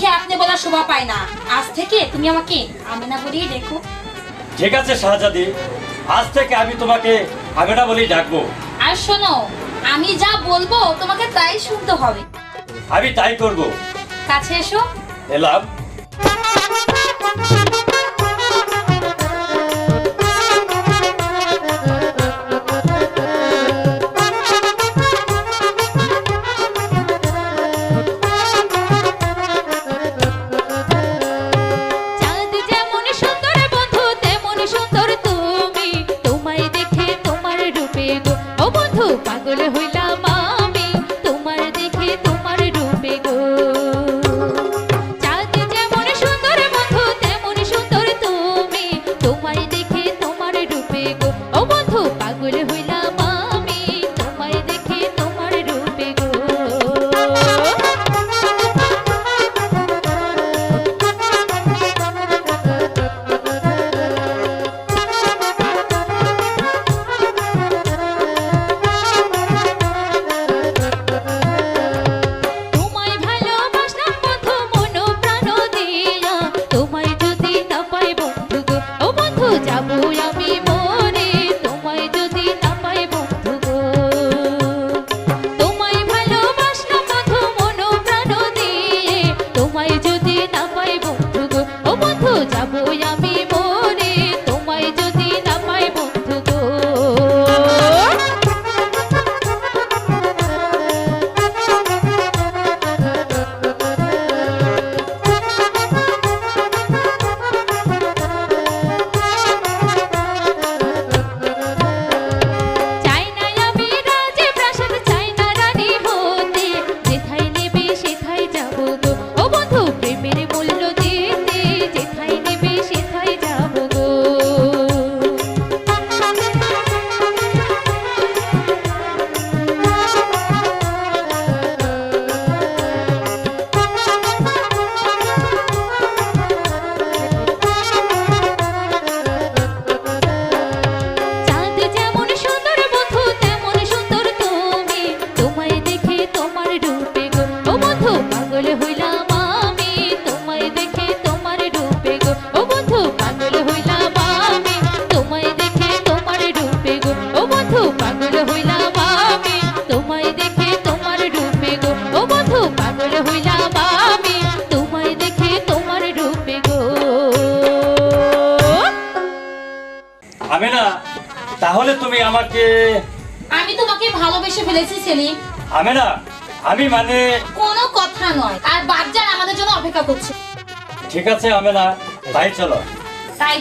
মুখে আপনি বলার শোভা পায় না। আজ থেকে তুমি আমাকে আমেনা বলেই দেখো। ঠিক আছে শাহজাদি, আজ থেকে আমি তোমাকে আমেনা বলেই ডাকবো। আর শোনো, আমি যা বলবো তোমাকে তাই শুনতে হবে। আমি তাই করব। কাছে এসো। এলাম। চাঁদ যেমন সুন্দর বন্ধু তেমন সুন্দর তুমি, তোমায় দেখে তোমার রূপে গো ও বন্ধু পাগল হইলাম আমি, তোমার দেখে তোমার রূপে গো। চাঁদ যেমন সুন্দর বন্ধু তেমন সুন্দর তুমি, তোমায় দেখে তোমার রূপে গো ও বন্ধু পাগল হইলাম আমি, তোমায় দেখে তোমার রূপে গো। তোমায় ভালোবাসলাম বন্ধু মন প্রাণ দিয়া, তোমায় যদি না পাই বন্ধু গো ও বন্ধু যাবো আমি মরে, তোমায় যদি না পাই বন্ধু গো। তোমায় ভালোবাসলাম বন্ধু মন প্রাণ দিয়ে, তোমায় যদি না পাই বন্ধু গো ও বন্ধু যাবো আমি মরে, তোমায় যদি না পাই বন্ধু গো। চাই না আমি রাজে প্রাসাদ, চাই না রানী হতে, যেথায় নেবে সেথায় যাবো গো ও বন্ধু প্রেমের মূল্য দিতে, যেথায় নেবে সেথায় যাবো গো। চাঁদ যেমন সুন্দর বন্ধু তেমন সুন্দর তুমি, তোমায় দেখে তোমার রূপে গো ও বন্ধু পাগল হইলাম আমি, তোমায় দেখে তোমার রূপে গো ও বন্ধু পাগল হইলাম আমি, তোমায় দেখে তোমার রূপে গো ও বন্ধু পাগল হইলাম আমি, তোমায় দেখে তোমার রূপে গো ও বন্ধু পাগল হইলাম আমি, তোমায় দেখে তোমার রূপে গো। আমেনা, তাহলে তুমি আমাকে। আমি তোমাকে ভালোবেসে ফেলেছি সেলিম। আমেনা, আমি মানে। কোনো কথা নয়, আর বাচ্চারা আমাদের জন্য অপেক্ষা করছে। ঠিক আছে আমেনা, তাই চলো। তাই